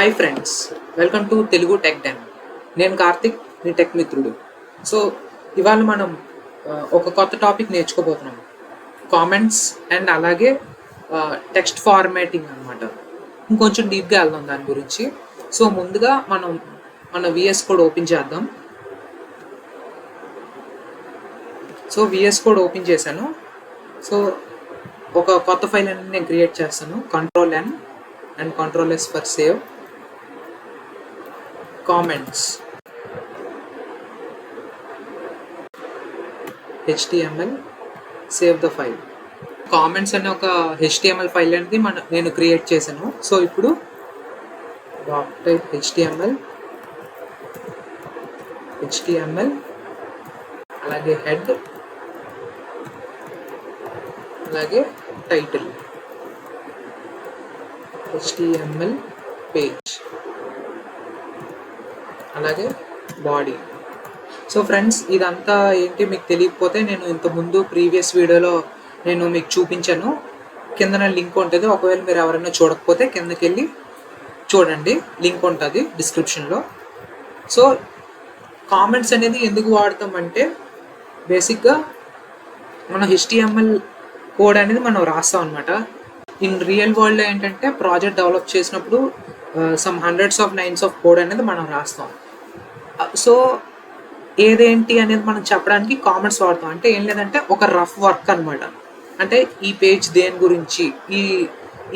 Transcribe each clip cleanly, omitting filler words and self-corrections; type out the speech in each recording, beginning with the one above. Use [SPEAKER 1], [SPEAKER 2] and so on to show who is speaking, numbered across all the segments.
[SPEAKER 1] Hi friends, welcome to Telugu tech den. నేను కార్తిక్, మీ tech మిత్రుడు. సో ఇవాళ మనం ఒక కొత్త టాపిక్ నేర్చుకోబోతున్నాం, కామెంట్స్ అండ్ అలాగే టెక్స్ట్ ఫార్మాటింగ్ అనమాట. ఇంకొంచెం డీప్గా వెళ్దాం దాని గురించి. సో ముందుగా మనం మన విఎస్ కోడ్ ఓపెన్ చేద్దాం. సో విఎస్ కోడ్ ఓపెన్ చేశాను. సో ఒక కొత్త ఫైల్ అనేది నేను క్రియేట్ చేస్తాను. Ctrl+N and Ctrl+S for save. Comments HTML, save the file. Comments అనే ఒక HTML ఫైల్ అనేది నేను క్రియేట్ చేశాను. సో ఇప్పుడు HTML అలాగే హెడ్ అలాగే టైటిల్, HTML పేజ్ అలాగే బాడీ. సో ఫ్రెండ్స్, ఇదంతా ఏంటి మీకు తెలియకపోతే నేను ఇంతకుముందు ప్రీవియస్ వీడియోలో నేను మీకు చూపించాను. కిందన లింక్ ఉంటుంది. ఒకవేళ మీరు ఎవరైనా చూడకపోతే కిందకి వెళ్ళి చూడండి, లింక్ ఉంటుంది డిస్క్రిప్షన్లో. సో కామెంట్స్ అనేది ఎందుకు వాడతామంటే, బేసిక్గా మనం HTML కోడ్ అనేది మనం రాస్తాం అనమాట. ఇన్ రియల్ వరల్డ్లో ఏంటంటే ప్రాజెక్ట్ డెవలప్ చేసినప్పుడు some hundreds of lines of code అనేది మనం రాస్తాం. సో ఏదేంటి అనేది మనం చెప్పడానికి కామెంట్స్ వాడతాం. అంటే ఏం లేదంటే ఒక రఫ్ వర్క్ అనమాట. అంటే ఈ పేజ్ దేని గురించి,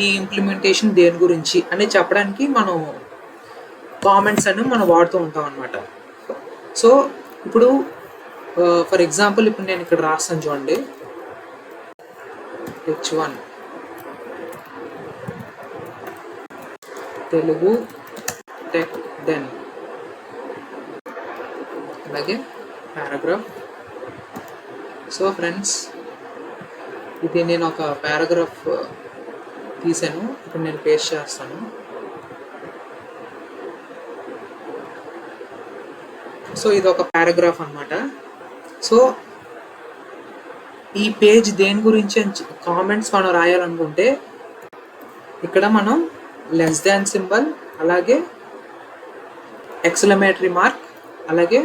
[SPEAKER 1] ఈ ఇంప్లిమెంటేషన్ దేని గురించి అని చెప్పడానికి మనం కామెంట్స్ అనేవి మనం వాడుతూ ఉంటాం అనమాట. సో ఇప్పుడు ఫర్ ఎగ్జాంపుల్ ఇప్పుడు నేను ఇక్కడ రాస్తాను చూడండి, H1 తెలుగు టెక్ డెన్ అలాగే పారాగ్రాఫ్. సో ఫ్రెండ్స్, ఇది నేను ఒక పారాగ్రాఫ్ తీసాను. ఇప్పుడు నేను పేస్ట్ చేస్తాను. సో ఇది ఒక పారాగ్రాఫ్ అన్నమాట. సో ఈ పేజ్ దేని గురించి కామెంట్స్ మనం రాయాలనుకుంటే ఇక్కడ మనం లెస్ దాన్ సింబల్ అలాగే ఎక్స్క్లమేటరీ మార్క్ అలాగే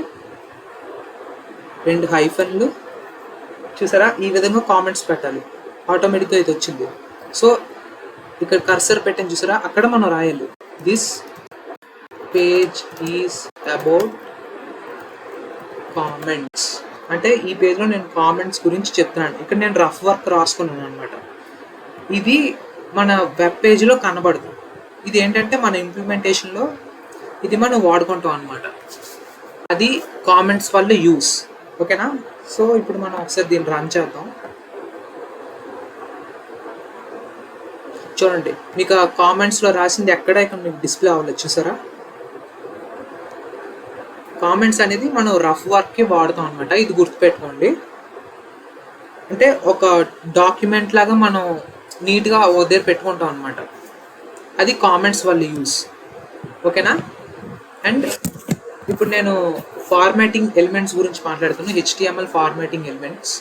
[SPEAKER 1] 2 హైఫన్లు చూసారా, ఈ విధంగా కామెంట్స్ పెట్టాలి. ఆటోమేటిక్గా ఇది వచ్చింది. సో ఇక్కడ కర్సర్ పెట్టని చూసారా, అక్కడ మనం రాయాలి this page is about comments. అంటే ఈ పేజ్లో నేను కామెంట్స్ గురించి చెప్తున్నాను. ఇక్కడ నేను రఫ్ వర్క్ రాసుకున్నాను అనమాట. ఇది మన వెబ్ పేజ్లో కనబడదు. ఇది ఏంటంటే మన ఇంప్లిమెంటేషన్లో ఇది మనం వాడుకుంటాం అనమాట. అది కామెంట్స్ వల్ల యూస్. ఓకేనా? సో ఇప్పుడు మనం ఒకసారి దీన్ని రన్ చేద్దాం. చూడండి, మీకు ఆ కామెంట్స్లో రాసింది ఎక్కడ ఇక్కడ మీకు డిస్ప్లే అవ్వలేదు చూసారా. కామెంట్స్ అనేది మనం రఫ్ వర్క్కి వాడుతాం అనమాట. ఇది గుర్తుపెట్టుకోండి. అంటే ఒక డాక్యుమెంట్ లాగా మనం నీట్గా ఒక దగ్గర పెట్టుకుంటాం అనమాట. అది కామెంట్స్ వల్ల యూస్. ఓకేనా? అండ్ ఇప్పుడు నేను ఫార్మాటింగ్ ఎలిమెంట్స్ గురించి మాట్లాడుతున్నాను. HTML formatting elements.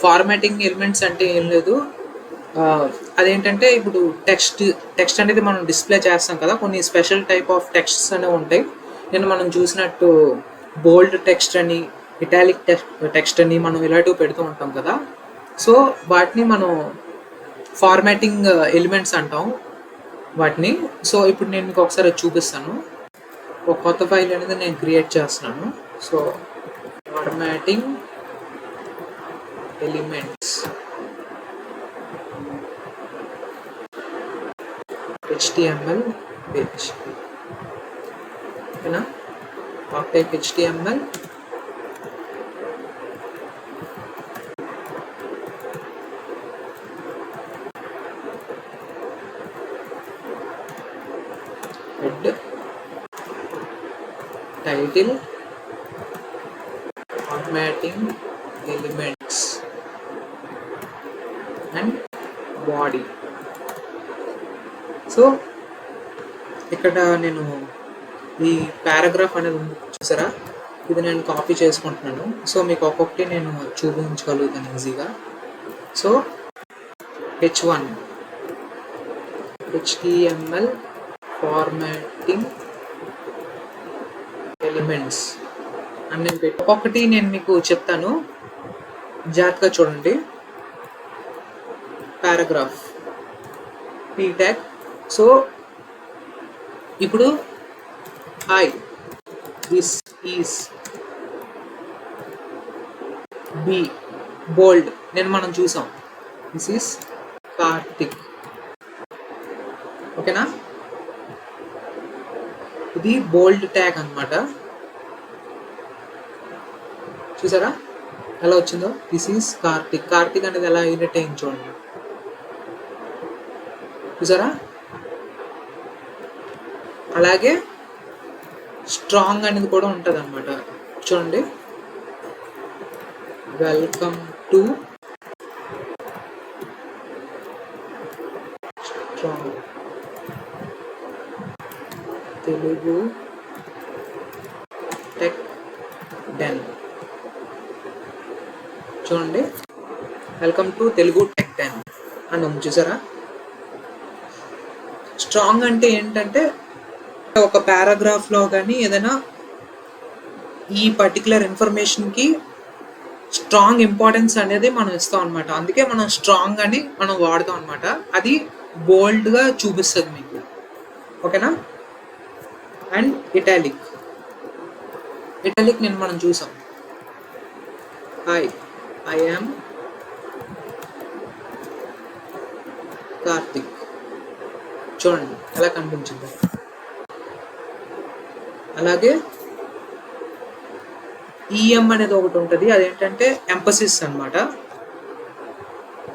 [SPEAKER 1] Formatting elements అంటే ఏం లేదు, అదేంటంటే ఇప్పుడు టెక్స్ట్ అనేది మనం డిస్ప్లే చేస్తాం కదా, కొన్ని స్పెషల్ టైప్ ఆఫ్ టెక్స్ట్స్ అనేవి ఉంటాయి. నేను మనం చూసినట్టు బోల్డ్ టెక్స్ట్ అని, ఇటాలిక్ టెక్స్ట్ అని మనం ఇలాంటివి పెడుతూ ఉంటాం కదా. సో వాటిని మనం ఫార్మాటింగ్ ఎలిమెంట్స్ అంటాం వాటిని. సో ఇప్పుడు నేను మీకు ఒకసారి చూపిస్తాను. ఒక కొత్త ఫైల్ అనేది నేను క్రియేట్ చేస్తున్నాను. So formatting elements HTML page. ఓకేనా? Type HTML head, title, formatting elements and body. So ఇక్కడ నేను ఈ పారాగ్రాఫ్ అనేది ఉంది చూసారా, ఇది నేను కాపీ చేసుకుంటున్నాను. సో మీకు ఒక్కొక్కటి నేను చూపించగలుగుతాను ఈజీగా. So H1 HTML formatting elements అని నేను ఒక్కొక్కటి నేను మీకు చెప్తాను, జాగ్రత్తగా చూడండి. Paragraph p tag. సో ఇప్పుడు hi this is be bold నేను మనం చూసాం, దిస్ ఈస్ కార్తిక్. ఓకేనా, ఇది బోల్డ్ ట్యాగ్ అన్నమాట. చూసారా ఎలా వచ్చిందో? This is Karthik. కార్తిక్ అనేది ఎలా యూనిట్ అయింది చూడండి. చూసారా? అలాగే స్ట్రాంగ్ అనేది కూడా ఉంటుంది అనమాట. చూడండి, welcome to strong Telugu tech 10. చూడండి, వెల్కమ్ టు తెలుగు టెక్ 10 అని ఉంది. చూసారా? స్ట్రాంగ్ అంటే ఏంటంటే ఒక పారాగ్రాఫ్లో కానీ ఏదైనా ఈ పర్టికులర్ ఇన్ఫర్మేషన్కి స్ట్రాంగ్ ఇంపార్టెన్స్ అనేది మనం ఇస్తాం అనమాట. అందుకే మనం స్ట్రాంగ్ అని మనం వాడతాం అనమాట. అది బోల్డ్గా చూపిస్తుంది మీకు. ఓకేనా? అండ్ ఇటాలిక్ నేను మనం చూసాం. Hi I am Karthik. చూడండి ఎలా కనిపించింది. అలాగే ఈఎం అనేది ఒకటి ఉంటుంది, అదేంటంటే ఎంపసిస్ అనమాట.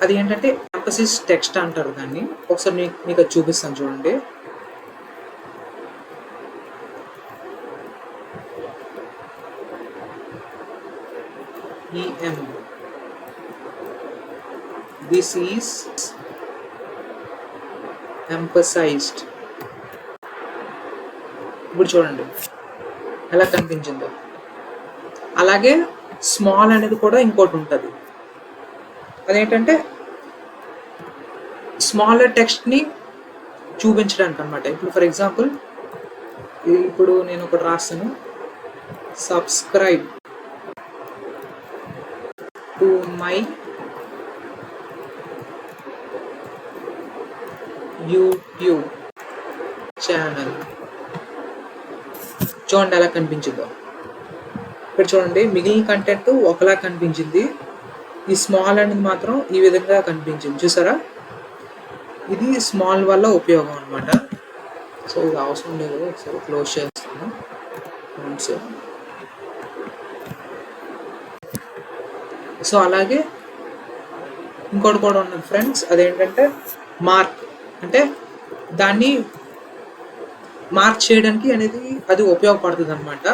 [SPEAKER 1] అది ఏంటంటే ఎంపసిస్ టెక్స్ట్ అంటారు దాన్ని. ఒకసారి మీకు అది చూపిస్తాను చూడండి. EM, this is emphasized. ఇప్పుడు చూడండి ఎలా కనిపించిందో. అలాగే స్మాల్ అనేది కూడా ఇంకోటి ఉంటుంది, అదేంటంటే స్మాలర్ టెక్స్ట్ని చూపించడానికి అనమాట. ఇప్పుడు ఫర్ ఎగ్జాంపుల్ ఇప్పుడు నేను ఒకటి రాస్తాను, subscribe to my YouTube channel. చూడండి ఎలా కనిపించిందో. ఇక్కడ చూడండి, మిగిలిన కంటెంట్ ఒకలా కనిపించింది, ఈ స్మాల్ అనేది మాత్రం ఈ విధంగా కనిపించింది. చూసారా? ఇది స్మాల్ వల్ల ఉపయోగం అనమాట. సో ఇది అవసరం లేదు, ఒకసారి క్లోజ్ చేస్తాను. సో అలాగే ఇంకోటి కూడా ఉన్నది ఫ్రెండ్స్, అదేంటంటే మార్క్. అంటే దాన్ని మార్క్ చేయడానికి అనేది అది ఉపయోగపడుతుంది అనమాట,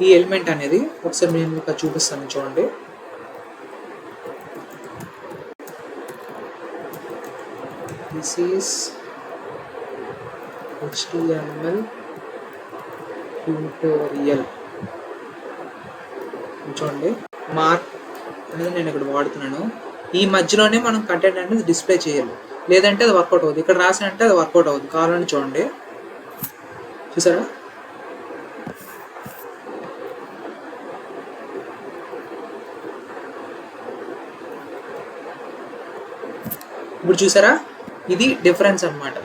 [SPEAKER 1] ఈ ఎలిమెంట్ అనేది. ఒకసారి నేను మీకు చూపిస్తాను చూడండి. This is HTML tutorial. చూడండి, మార్క్ అనేది నేను ఇక్కడ వాడుతున్నాను. ఈ మధ్యలోనే మనం కంటెంట్ అనేది డిస్ప్లే చేయాలి, లేదంటే అది వర్కౌట్ అవుతుంది. ఇక్కడ రాసినంటే అది వర్కౌట్ అవుతుంది. కావాలని చూడండి. చూసారా? ఇప్పుడు చూసారా? ఇది డిఫరెన్స్ అన్నమాట.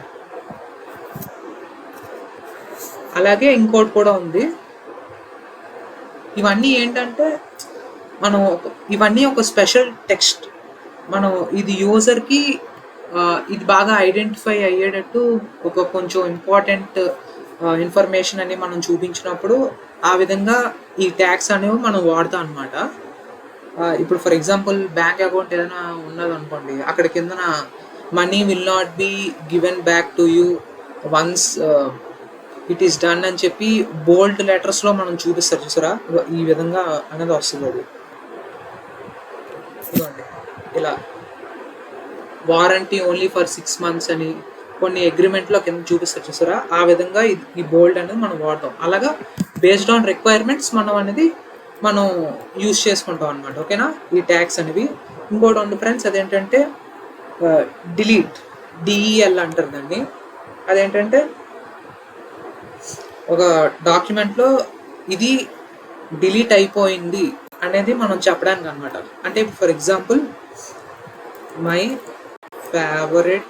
[SPEAKER 1] అలాగే ఇంకోటి కూడా ఉంది. ఇవన్నీ ఏంటంటే మనం ఇవన్నీ ఒక స్పెషల్ టెక్స్ట్. మనం ఇది యూజర్కి ఇది బాగా ఐడెంటిఫై అయ్యేటట్టు ఒక కొంచెం ఇంపార్టెంట్ ఇన్ఫర్మేషన్ అని మనం చూపించినప్పుడు ఆ విధంగా ఈ ట్యాగ్స్ అనేవి మనం వాడతాం అనమాట. ఇప్పుడు ఫర్ ఎగ్జాంపుల్ బ్యాంక్ అకౌంట్ ఏదైనా ఉన్నదనుకోండి, అక్కడ కిందన money will not be given back to you once it is done అని చెప్పి బోల్డ్ లెటర్స్లో మనం చూపిస్తారు. చూసారా? ఈ విధంగా అనేది వస్తుంది. అది ఇదిగోండి ఇలా వారంటీ ఓన్లీ ఫర్ 6 months అని కొన్ని అగ్రిమెంట్లో కింద చూపిస్తారు. చూసారా? ఆ విధంగా ఈ బోల్డ్ అనేది మనం వాడతాం. అలాగా బేస్డ్ ఆన్ రిక్వైర్మెంట్స్ మనం యూజ్ చేసుకుంటాం అనమాట. ఓకేనా? ఈ ట్యాగ్స్ అనేవి. ఇంకోటి ఉంది ఫ్రెండ్స్, అదేంటంటే డిలీట్, DEL అంటారు దాన్ని. అదేంటంటే ఒక డాక్యుమెంట్లో ఇది డిలీట్ అయిపోయింది అనేది మనం చెప్పడానికి అనమాట. అంటే for example my favourite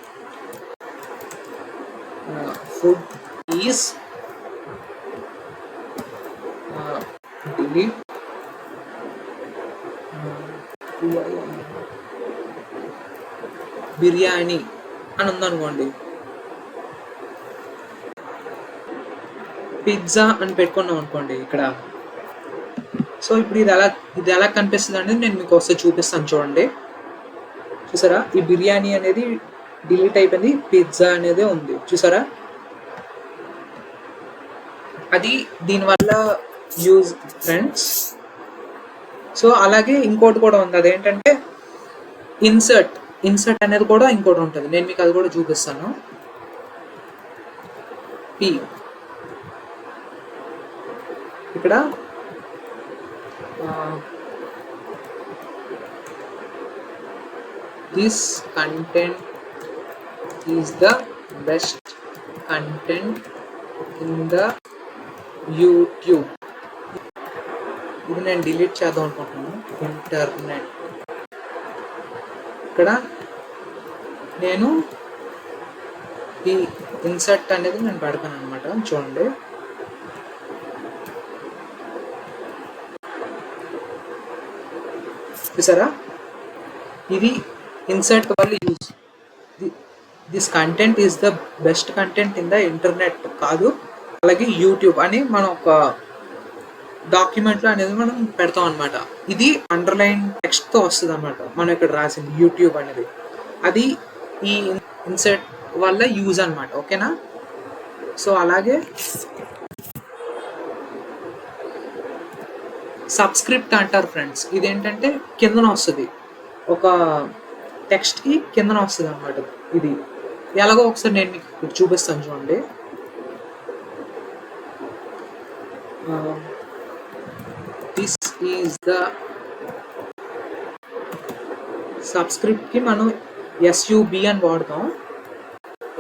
[SPEAKER 1] food is delete biryani అని ఉందనుకోండి, పిజ్జా అని పెట్టుకున్నాం అనుకోండి ఇక్కడ. సో ఇప్పుడు ఇది ఎలా కనిపిస్తుంది అనేది నేను మీకు ఒకసారి చూపిస్తాను చూడండి. చూసారా, ఈ బిర్యానీ అనేది డిలీట్ అయిపోయింది, పిజ్జా అనేది ఉంది. చూసారా, అది దీనివల్ల యూజ్ ఫ్రెండ్స్. సో అలాగే ఇంకోటి కూడా ఉంది, అదేంటంటే ఇన్సర్ట్ అనేది కూడా ఇంకోటి ఉంటుంది. నేను మీకు అది కూడా చూపిస్తాను. పి ఇక్కడ this content is the best content in the YouTube. ఇది నేను డిలీట్ చేద్దాం అనుకుంటున్నాను. ఇంటర్నెట్. ఇక్కడ నేను ఈ ఇన్సర్ట్ అనేది నేను పెడతాను అనమాట. చూడండి, చూసారా, ఇది ఇన్సర్ట్ వల్ల use. This content is the best content in the internet కాదు, అలాగే యూట్యూబ్ అని మనం ఒక డాక్యుమెంట్లో అనేది మనం పెడతాం అనమాట. ఇది అండర్లైన్ టెక్స్ట్తో వస్తుంది అనమాట. మనం ఇక్కడ రాసింది యూట్యూబ్ అనేది, అది ఈ ఇన్సర్ట్ వల్ల యూజ్ అనమాట. ఓకేనా. సో అలాగే సబ్స్క్రిప్ట్ అంటారు ఫ్రెండ్స్. ఇదేంటంటే కిందన వస్తుంది, ఒక టెక్స్ట్కి కిందన వస్తుంది అనమాట. ఇది ఎలాగో ఒకసారి నేను మీకు చూపిస్తాను చూడండి. దిస్ ఈజ్ ద సబ్స్క్రిప్ట్కి మనం ఎస్యూబి అని వాడతాం.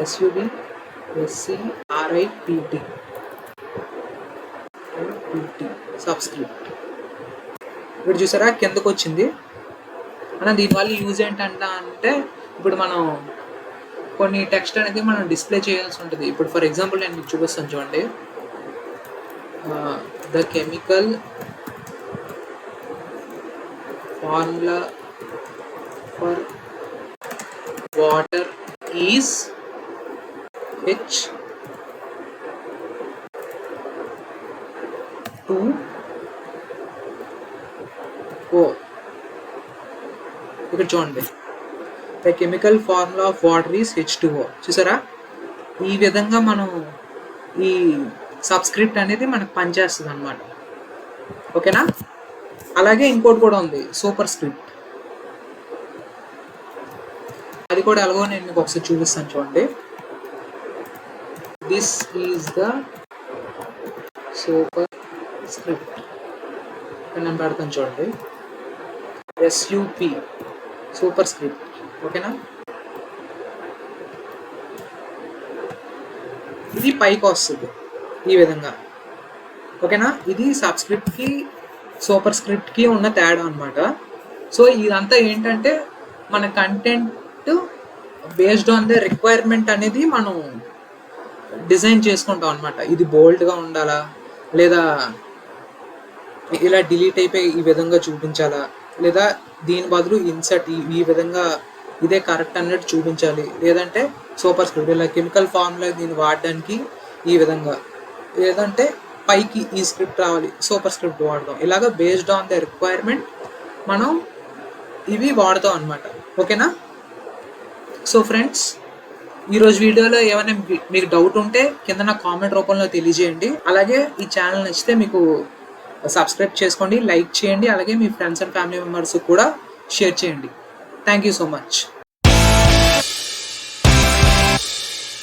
[SPEAKER 1] SUB, SCRIPT, subscript. ఇప్పుడు చూసారా కిందకు వచ్చింది అన్న. దీనివల్ల యూజ్ ఏంటంటే ఇప్పుడు మనం కొన్ని టెక్స్ట్ అనేది మనం డిస్ప్లే చేయాల్సి ఉంటుంది. ఇప్పుడు ఫర్ ఎగ్జాంపుల్ నేను మీకు చూపిస్తాను చూడండి. The chemical formula for water is H2O. ఇక్కడ చూడండి, the chemical formula of water is H2O. చూసారా, ఈ విధంగా మనం ఈ సబ్స్క్రిప్ట్ అనేది మనకు పనిచేస్తుంది అనమాట. ఓకేనా. అలాగే ఇంకోటి కూడా ఉంది, సూపర్ స్క్రిప్ట్. అది కూడా ఎలాగో నేను మీకు ఒకసారి చూపిస్తాను చూడండి. This is the super script. నేను పెడతాను చూడండి, SUP, సూపర్ స్క్రిప్ట్. ఓకేనా. ఇది పైకి వస్తుంది ఈ విధంగా. ఓకేనా. ఇది సబ్స్క్రిప్ట్కి సూపర్ స్క్రిప్ట్కి ఉన్న తేడా అనమాట. సో ఇదంతా ఏంటంటే మన content based on the requirement అనేది మనం డిజైన్ చేసుకుంటాం అనమాట. ఇది బోల్డ్గా ఉండాలా, లేదా ఇలా డిలీట్ అయిపోయి ఈ విధంగా చూపించాలా, లేదా దీని బదులు ఇన్సర్ట్ ఈ విధంగా ఇదే కరెక్ట్ అన్నట్టు చూపించాలి, లేదంటే సూపర్ స్క్రిప్ట్ ఇలా కెమికల్ ఫార్ములా దీన్ని వాడడానికి ఈ విధంగా, లేదంటే పైకి ఈ స్క్రిప్ట్ రావాలి సూపర్ స్క్రిప్ట్ వాడదాం. ఇలాగ బేస్డ్ ఆన్ ద రిక్వైర్మెంట్ మనం ఇవి వాడతాం అనమాట. ఓకేనా. సో ఫ్రెండ్స్, ఈరోజు వీడియోలో ఏమైనా మీకు డౌట్ ఉంటే కింద నా కామెంట్ రూపంలో తెలియజేయండి. అలాగే ఈ ఛానల్ నచ్చితే మీకు సబ్స్క్రైబ్ చేసుకోండి, లైక్ చేయండి, అలాగే మీ ఫ్రెండ్స్ అండ్ ఫ్యామిలీ మెంబర్స్ కూడా షేర్ చేయండి. Thank you so much.